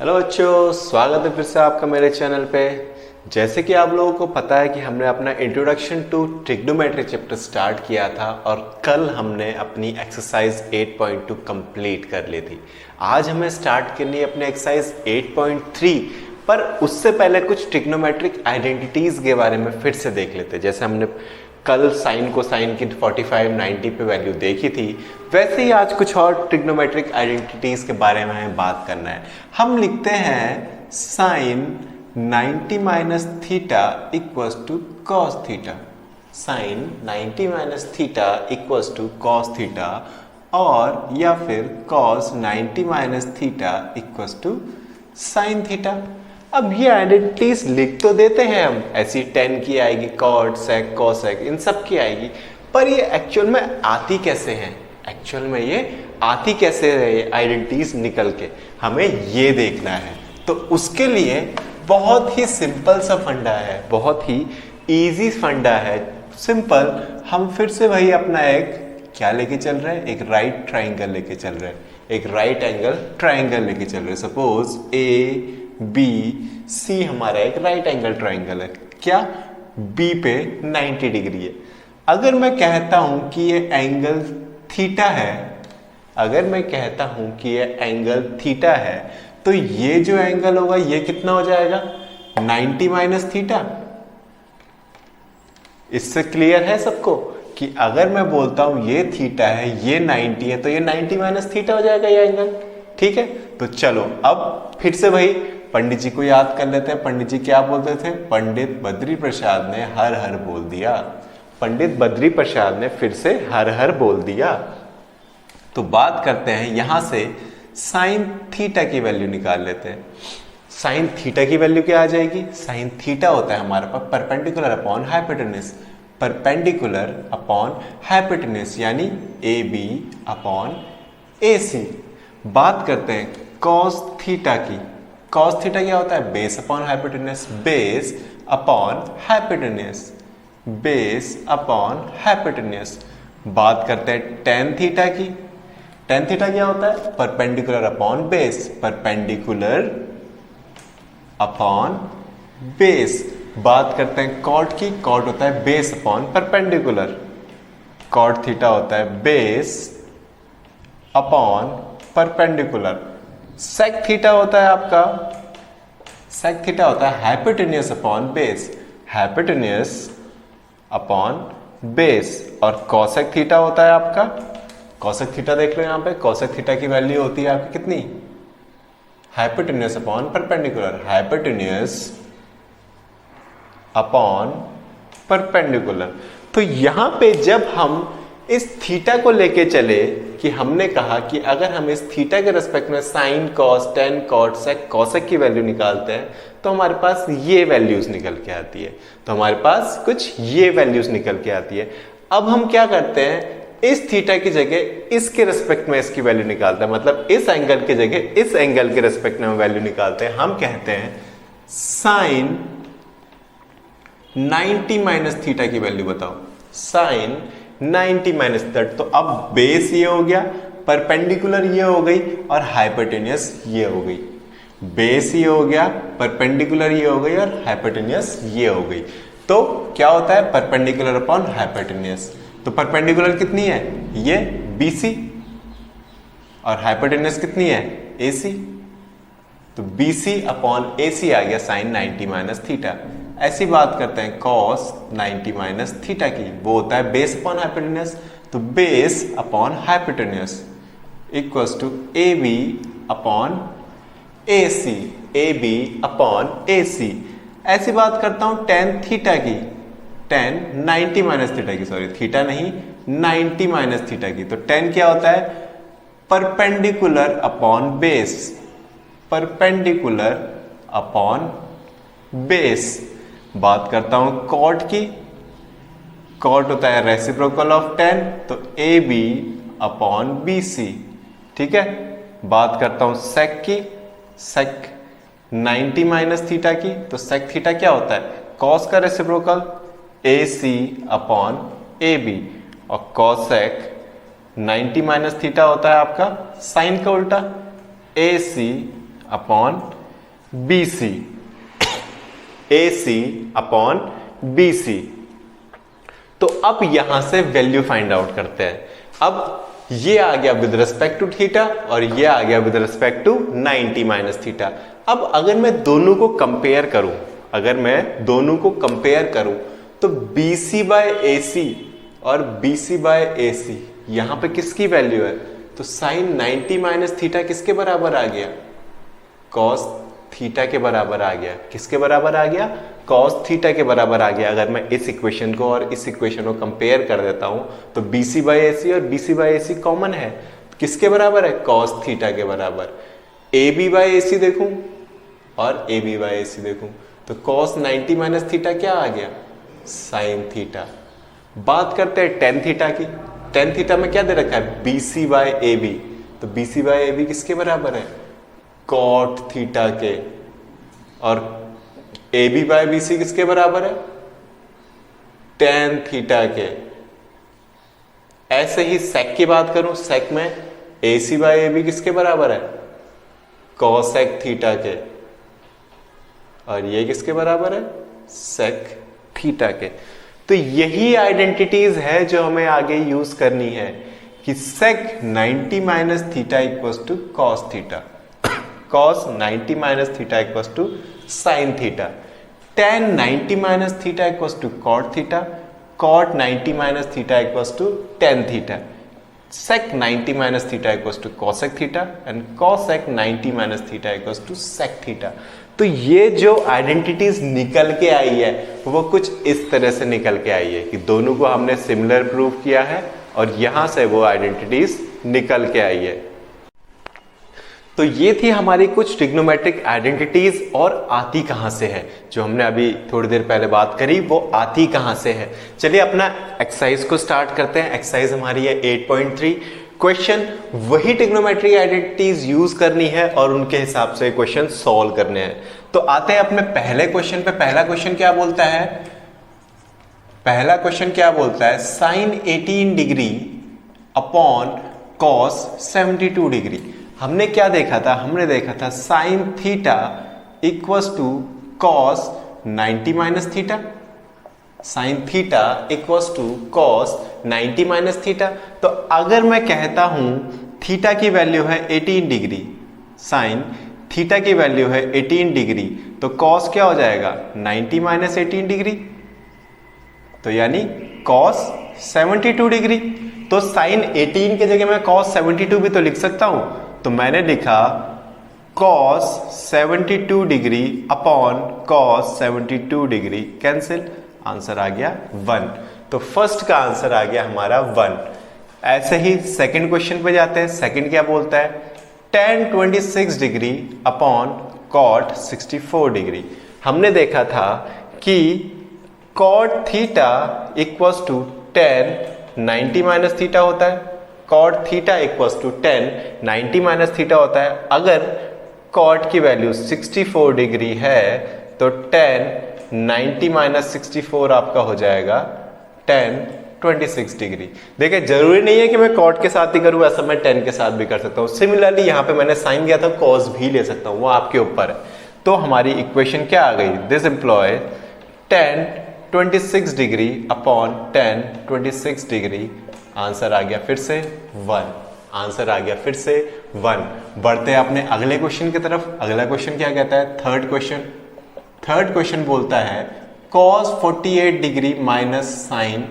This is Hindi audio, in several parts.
हेलो बच्चों, स्वागत है फिर से आपका मेरे चैनल पे। जैसे कि आप लोगों को पता है कि हमने अपना introduction to trigonometry chapter start किया था और कल हमने अपनी एक्सरसाइज 8.2 कंप्लीट कर ली थी। आज हमें स्टार्ट करनी है अपने एक्सरसाइज 8.3, पर उससे पहले कुछ ट्रिग्नोमेट्रिक आइडेंटिटीज के बारे में फिर से देख लेते हैं। जैसे हमने कल साइन को साइन की 45 90 पे वैल्यू देखी थी, वैसे ही आज कुछ और ट्रिग्नोमेट्रिक आइडेंटिटीज के बारे में हमें बात करना है। हम लिखते हैं sine 90 minus theta equals to cos theta. Sine 90 minus theta equals to cos theta, और या फिर cos 90 minus theta equals to sine theta. अब ये आइडेंटिटीज लिख तो देते हैं हम, ऐसी 10 की आएगी, कॉट सेक कोसेक इन सब की आएगी, पर ये एक्चुअल में आती कैसे हैं? एक्चुअल में ये आती कैसे है ये आइडेंटिटीज निकल के, हमें ये देखना है। तो उसके लिए बहुत ही सिंपल सा फंडा है, बहुत ही इजी फंडा है, सिंपल। हम फिर से वही अपना एक क्या लेके चल रहे हैं, एक राइट ट्राइंगल लेके चल रहे हैं, एक राइट एंगल ट्राइंगल लेके चल रहे हैं। सपोज ए बी सी हमारा एक राइट एंगल ट्राइंगल है, क्या बी पे 90 डिग्री है। अगर मैं कहता हूं कि ये एंगल थीटा है, अगर मैं कहता हूं कि ये एंगल थीटा है, तो ये जो एंगल होगा ये कितना हो जाएगा? 90 माइनस थीटा। इससे क्लियर है सबको कि अगर मैं बोलता हूं ये थीटा है, ये 90 है, तो ये 90 माइनस थीटा हो जाएगा ये एंगल। ठीक है, तो चलो अब फिर से वही पंडित जी को याद कर लेते हैं। पंडित जी क्या बोलते थे? पंडित बद्री प्रसाद ने हर हर बोल दिया। पंडित बद्री प्रसाद ने फिर से हर हर बोल दिया। तो बात करते हैं यहां से साइन थीटा की वैल्यू निकाल लेते हैं। साइन थीटा की वैल्यू क्या आ जाएगी? साइन थीटा होता है हमारे पास perpendicular upon hypotenuse, perpendicular upon hypotenuse यानी A B upon A C. बात करते हैं कॉस थीटा की। कॉस थीटा क्या होता है? Base upon hypotenuse, base upon hypotenuse, base upon hypotenuse. बात करते हैं टेन थीटा की। टेन थीटा क्या होता है? Perpendicular upon base, perpendicular upon base. बात करते हैं कॉट की। कॉट होता है base upon perpendicular. Cot theta होता है base upon perpendicular. Sec theta होता है आपका, सेक थीटा होता है hypotenuse upon base, hypotenuse upon base. और कॉसेक थीटा होता है आपका, कॉसेक थीटा देख लो यहां पे, कॉसेक थीटा की वैल्यू होती है आपकी कितनी? Hypotenuse upon perpendicular, hypotenuse upon perpendicular. तो यहां पे जब हम इस थीटा को लेके चले कि हमने कहा कि अगर हम इस थीटा के रेस्पेक्ट में sine cos tan cot sec cosec की वैल्यू निकालते हैं, तो हमारे पास ये वैल्यूज निकल के आती है। तो हमारे पास कुछ ये वैल्यूज निकल के आती है। अब हम क्या करते हैं, इस थीटा की जगह इसके रेस्पेक्ट में इसकी वैल्यू निकालते हैं, मतलब इस एंगल की जगह इस एंगल के रेस्पेक्ट में हम वैल्यू निकालते हैं। हम कहते हैं साइन 90 माइनस थीटा की वैल्यू बताओ। साइन 90 माइनस थीटा, तो अब बेस ये हो गया, परपेंडिकुलर ये हो गई और हाइपोटेन्यूस ये हो गई। बेस ये हो गया, परपेंडिकुलर ये हो गई और हाइपोटेन्यूस ये हो गई। तो क्या होता है? Perpendicular upon hypotenuse. तो परपेंडिकुलर कितनी है? ये BC, और हाइपोटेन्यूस कितनी है? AC। तो BC अपॉन AC आ गया साइन 90 माइनस थीटा। ऐसी बात करते हैं cos 90 माइनस थीटा की, वो होता है बेस अपॉन हाइपोटेन्यूस। तो base upon hypotenuse equals to AB upon AC, AB upon AC। ऐसी बात करता हूं tan थीटा की, tan 90 माइनस थीटा की, सॉरी थीटा नहीं 90 माइनस थीटा की। तो tan क्या होता है? Perpendicular upon base, perpendicular upon base. बात करता हूं कॉट की। कॉट होता है रेसिप्रोकल ऑफ tan, तो AB अपॉन BC। ठीक है। बात करता हूं सेक की। सेक 90 माइनस थीटा की, तो सेक थीटा क्या होता है? कॉस का रेसिप्रोकल AC अपॉन AB, और कॉसेक 90 माइनस थीटा होता है आपका साइन का उल्टा AC अपॉन बी सी, ए सी अपॉन बी सी। तो अब यहां से वैल्यू फाइंड आउट करते हैं। अब ये आ गया विद रिस्पेक्ट टू थीटा और ये आ गया with respect to 90 minus theta. अब अगर मैं दोनों को कंपेयर करूं, तो बी सी बाय ए सी और बी सी बाय ए सी यहां पे किसकी वैल्यू है? तो साइन 90 माइनस थीटा किसके बराबर आ गया? कॉस थीटा के बराबर आ गया। किसके बराबर आ गया? कॉस थीटा के बराबर आ गया। अगर मैं इस इक्वेशन को और इस इक्वेशन को कंपेयर कर देता हूं तो B C by A C और B C by A C common है। किसके बराबर है? कॉस थीटा के बराबर। ए बी बाई ए सी देखूं और ए बी बाई ए सी देखूं तो कॉस 90 माइनस थीटा क्या आ गया? Sine theta. बात करते हैं टेन थीटा की। टेन थीटा में क्या दे रखा है? B C by A B. तो B C by A B किसके बराबर है? कॉट थीटा के। और A B by B C किसके बराबर है? टेन थीटा के। ऐसे ही सेक की बात करूं, सेक में ए सी बाई ए बी किसके बराबर है? कॉसेक थीटा के। और ये किसके बराबर है? सेक थीटा के। तो यही आइडेंटिटीज है जो हमें आगे यूज करनी है कि sec 90 minus theta equals to cos theta, cos 90 minus theta equals to sine theta, tan 90 minus theta equals to cot theta, cot 90 minus theta equals to tan theta, sec 90 minus theta equals to cosec theta and cosec 90 minus theta equals to sec theta. तो ये जो आइडेंटिटीज निकल के आई है वो कुछ इस तरह से निकल के आई है कि दोनों को हमने सिमिलर प्रूव किया है और यहां से वो आइडेंटिटीज निकल के आई है। तो ये थी हमारी कुछ ट्रिग्नोमेट्रिक आइडेंटिटीज और आती कहां से है, जो हमने अभी थोड़ी देर पहले बात करी वो आती कहां से है। चलिए अपना एक्सरसाइज को स्टार्ट करते हैं। एक्सरसाइज हमारी है 8.3। क्वेश्चन वही ट्रिग्नोमेट्रिक आइडेंटिटीज यूज करनी है और उनके हिसाब से क्वेश्चन सॉल्व करने हैं। तो आते हैं अपने पहले क्वेश्चन पे। पहला क्वेश्चन क्या बोलता है? पहला क्वेश्चन क्या बोलता है? Sine 18 degree upon cos 72 degree. हमने क्या देखा था? हमने देखा था sine theta equals to cos 90 minus theta. Sine theta equals to cos 90 minus theta. तो अगर मैं कहता हूं थीटा की वैल्यू है 18 डिग्री, साइन थीटा की वैल्यू है 18 डिग्री, तो कॉस क्या हो जाएगा? 90 माइनस 18 डिग्री, तो यानी कॉस 72 डिग्री। तो साइन 18 के जगह मैं कॉस 72 भी तो लिख सकता हूं। तो मैंने लिखा cos 72 degree upon cos 72 degree, cancel, answer आ गया 1। तो फर्स्ट का आंसर आ गया हमारा 1। ऐसे ही सेकंड क्वेश्चन पे जाते हैं। सेकंड क्या बोलता है? tan 26 degree upon cot 64 degree. हमने देखा था कि cot theta equals to tan 90 minus theta होता है। cot theta equals to tan 90 minus theta होता है। अगर cot की वैल्यू 64 डिग्री है तो tan 90 माइनस 64 आपका हो जाएगा tan 26 डिग्री। देखिए जरूरी नहीं है कि मैं cot के साथ ही करूं, ऐसा मैं tan के साथ भी कर सकता हूं। सिमिलरली यहां पे मैंने साइन किया था, cos भी ले सकता हूं, वो आपके ऊपर है। तो हमारी इक्वेशन क्या आ गई? This implies tan 26 degree upon tan 26 degree. Answer आ गया फिर से 1। आंसर आ गया फिर से 1। बढ़ते हैं अपने अगले क्वेश्चन की तरफ। अगला क्वेश्चन क्या कहता है? Third question. थर्ड क्वेश्चन बोलता है cos 48 degree minus sine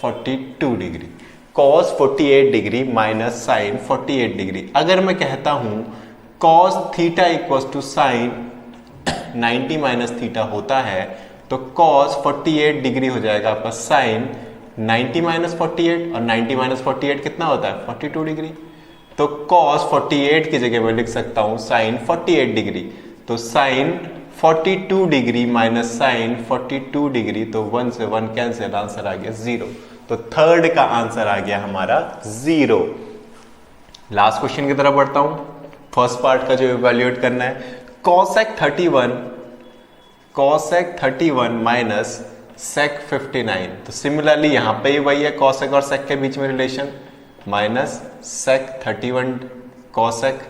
42 degree. cos 48 degree minus sine 48 degree. अगर मैं कहता हूं cos theta equals to sine 90 minus theta होता है तो cos 48 डिग्री हो जाएगा आपका साइन 90 माइनस 48, और 90 माइनस 48 कितना होता है? 42 डिग्री। तो cos 48 की जगह मैं लिख सकता हूं साइन 48 डिग्री। तो sine 42 degree minus sine 42 degree, तो 1 से 1 कैंसिल, आंसर आ गया 0। तो थर्ड का आंसर आ गया हमारा 0। लास्ट क्वेश्चन की तरफ बढ़ता हूं। फर्स्ट पार्ट का जो इवैल्यूएट करना है, cosec 31 माइनस sec 59। तो सिमिलरली यहां पे ही वही है cosec और sec के बीच में relation, minus sec 31 cosec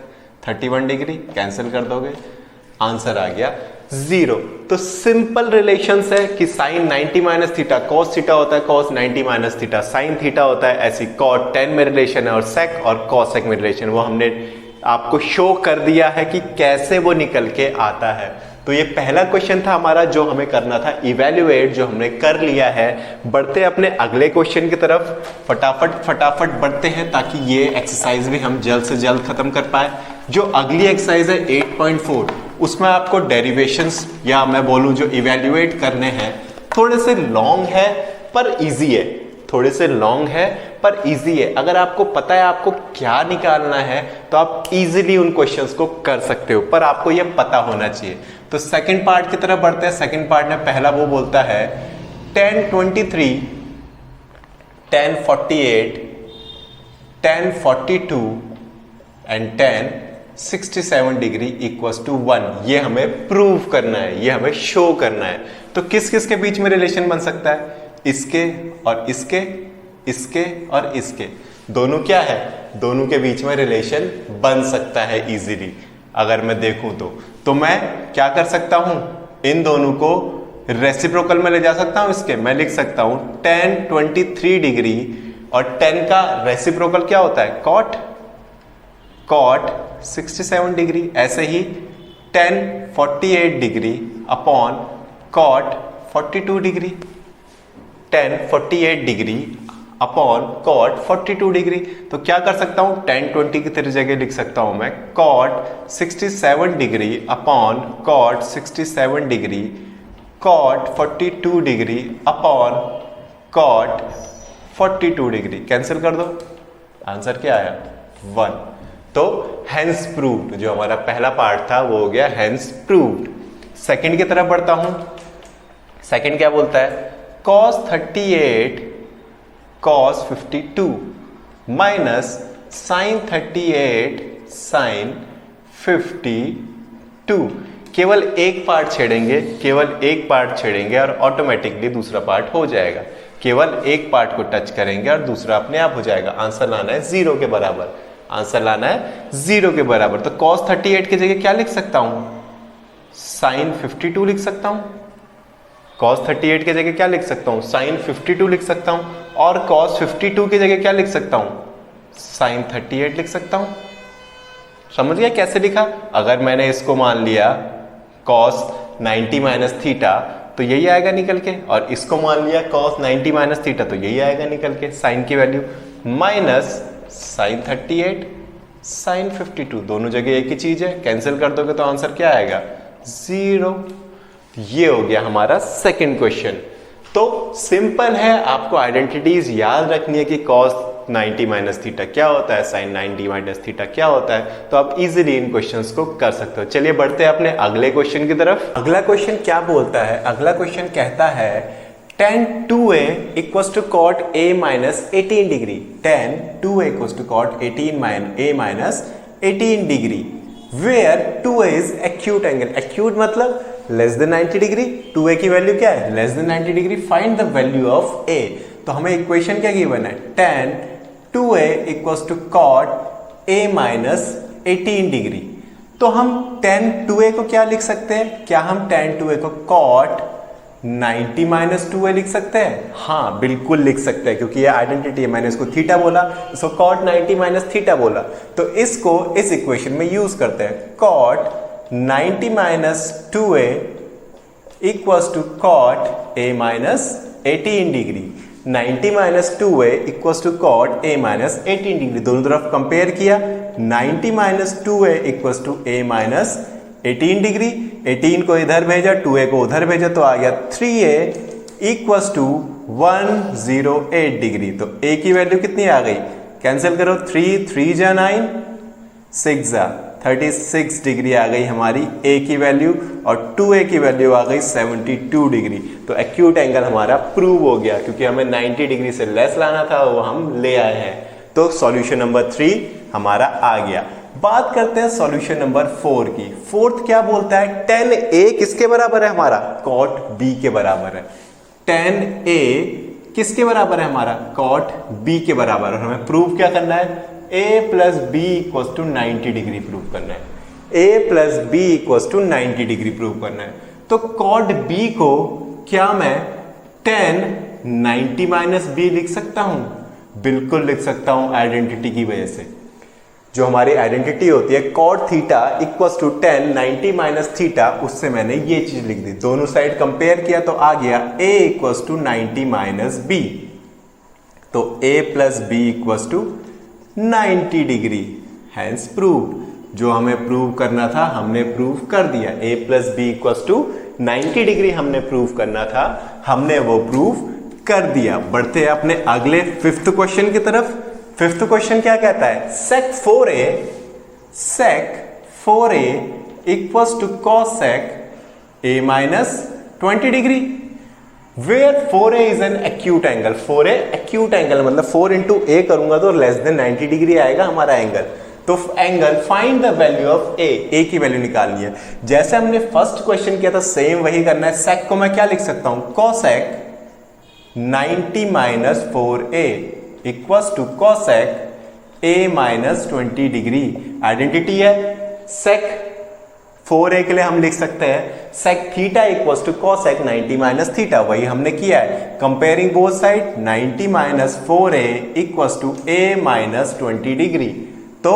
31 degree, cancel कर दोगे, आंसर आ गया 0। तो सिंपल रिलेशंस है कि sine 90 minus theta cos theta होता है, cos 90 minus theta sine theta होता है, ऐसी कॉट 10 में रिलेशन है और सेक और कॉसेक में रिलेशन, वो हमने आपको शो कर दिया है कि कैसे वो निकल के आता है। तो ये पहला क्वेश्चन था हमारा जो हमें करना था इवेल्युएट, जो हमने कर लिया है। बढ़ते अपने अगले क्वेश्चन की तरफ, फटाफट बढ़ते हैं ताकि ये एक्सरसाइज भी हम जल्द से जल्द खत्म कर पाए। जो अगली एक्सरसाइज है 8.4, उसमें आपको डेरिवेशंस या मैं बोलूं जो इवेल्युएट करने हैं, थोड़े से लॉन्ग है पर इजी है, थोड़े से लॉन्ग है पर इजी है। अगर आपको पता है आपको क्या निकालना है तो आप इजीली उन क्वेश्चंस को कर सकते हो, पर आपको ये पता होना चाहिए। तो सेकंड पार्ट की तरफ बढ़ते हैं। सेकंड पार्ट में पहला वो बोलता है 1023, 1048, 1042 एंड 1067 डिग्री इक्वल्स टू 1। ये हमें प्रूव करना है, ये हमें शो करना है। तो किस किस के बीच में रिलेशन बन सकता है? इसके और इसके, इसके और इसके, दोनों क्या है? दोनों के बीच में रिलेशन बन सकता है इजीली। अगर मैं देखूं तो मैं क्या कर सकता हूं? इन दोनों को रेसिप्रोकल में ले जा सकता हूं। इसके मैं लिख सकता हूं 1023 डिग्री और 10 का रेसिप्रोकल क्या होता है? Cot 67 degree. ऐसे ही 1048 degree upon cot 42 degree, 1048 degree upon cot 42 degree. तो क्या कर सकता हूं? 1020 की तेरी जगह लिख सकता हूं मैं cot 67 degree upon cot 67 degree, cot 42 degree upon cot 42 degree. Cancel कर दो, आंसर क्या आया? 1। तो हेंस प्रूव्ड, जो हमारा पहला पार्ट था वो हो गया हेंस प्रूव्ड। सेकंड की तरफ बढ़ता हूं। सेकंड क्या बोलता है? cos 38 cos 52 minus sin 38 sin 52। केवल एक पार्ट छेड़ेंगे, केवल एक पार्ट छेड़ेंगे और ऑटोमेटिकली दूसरा पार्ट हो जाएगा। केवल एक पार्ट को टच करेंगे और दूसरा अपने आप हो जाएगा। आंसर लाना है 0 के बराबर, आंसर लाना है 0 के बराबर। तो cos 38 की जगह क्या लिख सकता हूं? sin 52 लिख सकता हूं। cos 38 की जगह क्या लिख सकता हूं? sin 52 लिख सकता हूं। और cos 52 की जगह क्या लिख सकता हूं? sin 38 लिख सकता हूं। समझ गया कैसे लिखा? अगर मैंने इसको मान लिया cos 90 माइनस थीटा तो यही आएगा निकल के, और इसको मान लिया cos 90 माइनस थीटा तो यही आएगा निकल के, sin की वैल्यू माइनस sin 38 sin 52, दोनों जगह एक ही चीज है। कैंसिल कर दोगे तो आंसर क्या आएगा? 0। ये हो गया हमारा सेकंड क्वेश्चन। तो सिंपल है, आपको आइडेंटिटीज याद रखनी है कि cos 90 माइनस थीटा क्या होता है, sin 90 माइनस थीटा क्या होता है, तो आप इजीली इन क्वेश्चंस को कर सकते हो। चलिए बढ़ते हैं अपने अगले क्वेश्चन की तरफ। अगला क्वेश्चन क्या बोलता है? अगला क्वेश्चन कहता है tan 2a equals to cot a minus 18 degree, tan 2a equals to cot a minus 18 degree, where 2a is acute angle. Acute मतलब लेस देन 90 डिग्री। 2a की वैल्यू क्या है? Less than 90 degree. Find the value of a। तो हमें इक्वेशन क्या गिवन है? tan 2a equals to cot a minus 18 degree. तो हम tan 2a को क्या लिख सकते हैं? क्या हम tan 2a को cot 90 माइनस 2a लिख सकते हैं? हाँ बिल्कुल लिख सकते हैं, क्योंकि ये आइडेंटिटी है। मैंने इसको थीटा बोला, इसको cot 90 माइनस थीटा बोला, तो इसको इस इक्वेशन में यूज करते हैं। cot 90 minus 2a equals to cot a minus 18 degree. 90 minus 2a equals to cot a minus 18 degree. दोनों तरफ कंपेयर किया, 90 minus 2a equals to a minus 18 degree. 18 को इधर भेजा, 2a को उधर भेजा, तो आ गया 3a इक्वल्स टू 108 डिग्री। तो a की वैल्यू कितनी आ गई? कैंसिल करो, 3 जा 9, 6 जा 36 डिग्री आ गई हमारी a की वैल्यू, और 2a की वैल्यू आ गई 72 डिग्री। तो एक्यूट एंगल हमारा प्रूव हो गया, क्योंकि हमें 90 डिग्री से लेस लाना था, वो हम ले आए हैं। तो सॉल्यूशन नंबर 3 हमारा आ गया। बात करते हैं सॉल्यूशन नंबर 4 की। फोर्थ क्या बोलता है? tan a किसके बराबर है? हमारा cot b के बराबर है। tan a किसके बराबर है? हमारा cot b के बराबर है। हमें प्रूव क्या करना है? a plus B equal to 90 degree prove करना है। a plus B equal to 90 degree prove करना है। तो कॉड b को क्या मैं tan 90 माइनस बी लिख सकता हूं? बिल्कुल लिख सकता हूं, आइडेंटिटी की वजह से। जो हमारी आइडेंटिटी होती है cot theta equal to tan 90 minus theta, उससे मैंने ये चीज लिख दी। दोनों साइड कंपेयर किया तो आ गया a equal to 90 minus B. तो a plus B equal to 90 degree, hence prove. जो हमें प्रूव करना था हमने प्रूव कर दिया। a plus B equal to 90 degree हमने प्रूव करना था, हमने वो प्रूव कर दिया। बढ़ते हैं अपने अगले फिफ्थ क्वेश्चन की तरफ। फिफ्थ क्वेश्चन क्या कहता है? sec 4a equals to cosec a minus 20 degree, where 4a is an acute angle. 4a acute angle मतलब 4 इंटू ए करूंगा तो लेस देन 90 डिग्री आएगा हमारा एंगल। तो angle find the value of a की वैल्यू निकालनी है। जैसे हमने फर्स्ट क्वेश्चन किया था सेम वही करना है। sec को मैं क्या लिख सकता हूं? cosec 90 minus 4a equals to cosec a minus 20 degree. Identity है sec 4a के लिए हम लिख सकते हैं sec theta equals to cosec 90 minus theta, वही हमने किया है। Comparing both side 90 minus 4a equals to a minus 20 degree. तो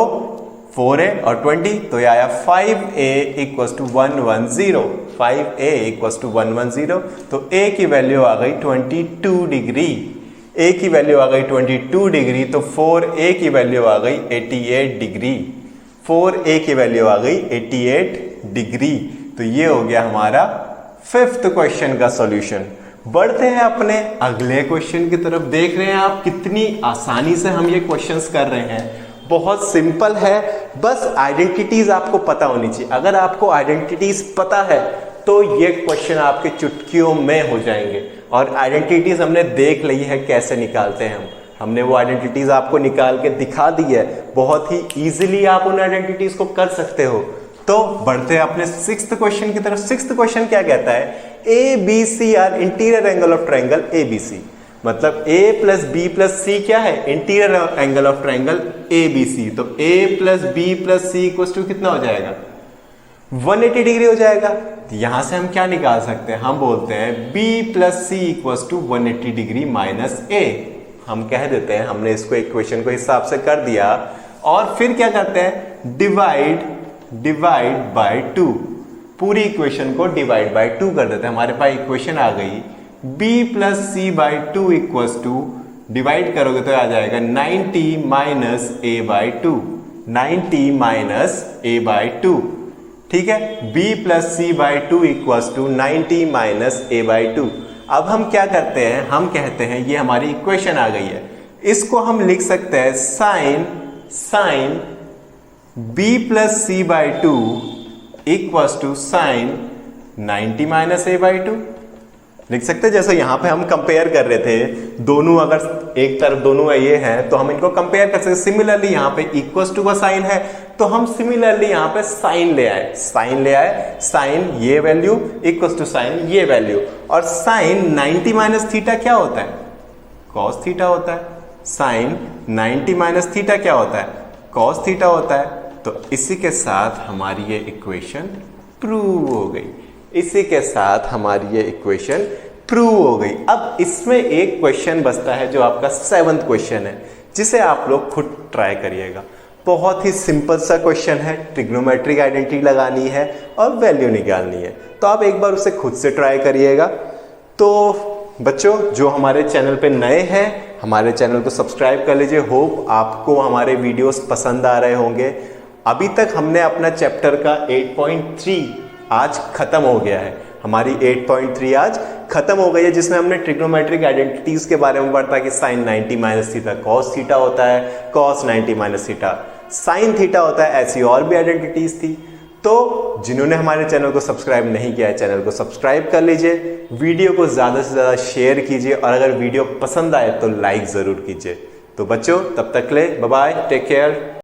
4a और 20 तो ये आया 5a equals to 110। 5a equals to 110। तो a की वैल्यू आ गई 22 डिग्री। a की वैल्यू आ गई 22 डिग्री। तो 4a की वैल्यू आ गई 88 डिग्री। 4a की वैल्यू आ गई 88 डिग्री। तो ये हो गया हमारा फिफ्थ क्वेश्चन का सॉल्यूशन। बढ़ते हैं अपने अगले क्वेश्चन की तरफ। देख रहे हैं आप कितनी आसानी से हम ये क्वेश्चंस कर रहे हैं। बहुत सिंपल है, बस आइडेंटिटीज आपको पता होनी चाहिए। अगर आपको आइडेंटिटीज पता है तो ये क्वेश्चन आपके चुटकियों में हो जाएंगे। और आइडेंटिटीज हमने देख ली है कैसे निकालते हैं हमने वो आइडेंटिटीज आपको निकाल के दिखा दी है। बहुत ही इजीली आप उन आइडेंटिटीज को कर सकते हो। तो बढ़ते हैं अपने सिक्स्थ क्वेश्चन की तरफ। सिक्स्थ क्वेश्चन क्या कहता है? A B C are interior angle of triangle A B C. मतलब a plus B plus C क्या है? Interior angle of triangle A B C. तो a plus B plus C equal to कितना हो जाएगा? 180 डिग्री हो जाएगा। तो यहां से हम क्या निकाल सकते हैं? हम बोलते हैं b plus C equal to 180 degree minus a। हम कह देते हैं हमने इसको इक्वेशन को हिसाब से कर दिया। और फिर क्या करते हैं? Divide by 2। पूरी इक्वेशन को डिवाइड बाय 2 कर देते हैं। हमारे पास इक्वेशन आ गई b plus C by 2 equals to, divide करोगे तो आ जाएगा 90 minus a by 2। 90 minus a by 2, ठीक है। b plus C by 2 equals to 90 minus a by 2। अब हम क्या करते हैं? हम कहते हैं ये हमारी इक्वेशन आ गई है, इसको हम लिख सकते हैं sine b plus C by 2 equals to sine 90 minus a by 2 लिख सकते हैं। जैसे यहां पे हम कंपेयर कर रहे थे, दोनों अगर एक तरफ दोनों ये हैं तो हम इनको कंपेयर कर सकते। सिमिलरली यहाँ पे इक्वल्स टू का साइन है तो हम सिमिलरली यहाँ पे साइन ले आए। साइन ये वैल्यू इक्वल्स टू साइन ये वैल्यू। और साइन 90 माइनस थीटा क्या होता है? कॉस थीटा होता है। साइन 90 माइनस थीटा क्या होता है? कॉस थीटा होता है। तो इसी के साथ हमारी ये इक्वेशन प्रूव हो गई। इसी के साथ हमारी ये इक्वेशन प्रूव हो गई। अब इसमें एक क्वेश्चन बचता है जो आपका 7th क्वेश्चन है, जिसे आप लोग खुद ट्राई करिएगा। बहुत ही सिंपल सा क्वेश्चन है, ट्रिग्नोमेट्रिक आइडेंटिटी लगानी है और वैल्यू निकालनी है। तो आप एक बार उसे खुद से ट्राई करिएगा। तो बच्चों जो हमारे चैनल पे नए हैं, हमारे चैनल को सब्सक्राइब कर लीजिए। होप आपको हमारे वीडियोस पसंद आ रहे होंगे। अभी तक हमने अपना चैप्टर का 8.3 आज खत्म हो गया है। हमारी 8.3 आज खत्म हो गई है, जिसमें हमने ट्रिग्नोमेट्रिक आइडेंटिटीज के बारे में पढ़ा कि sine 90 minus theta cos theta होता है, cos 90 minus theta sine theta होता है। ऐसी और भी आइडेंटिटीज थी। तो जिन्होंने हमारे चैनल को सब्सक्राइब नहीं किया है, चैनल को सब्सक्राइब कर लीजिए। वीडियो को ज़्यादा से ज़्यादा शेयर कीजिए और अगर वीडियो पसंद आए तो लाइक ज़रूर कीजिए। तो बच्चों तब तक ले बाय बाय, टेक केयर।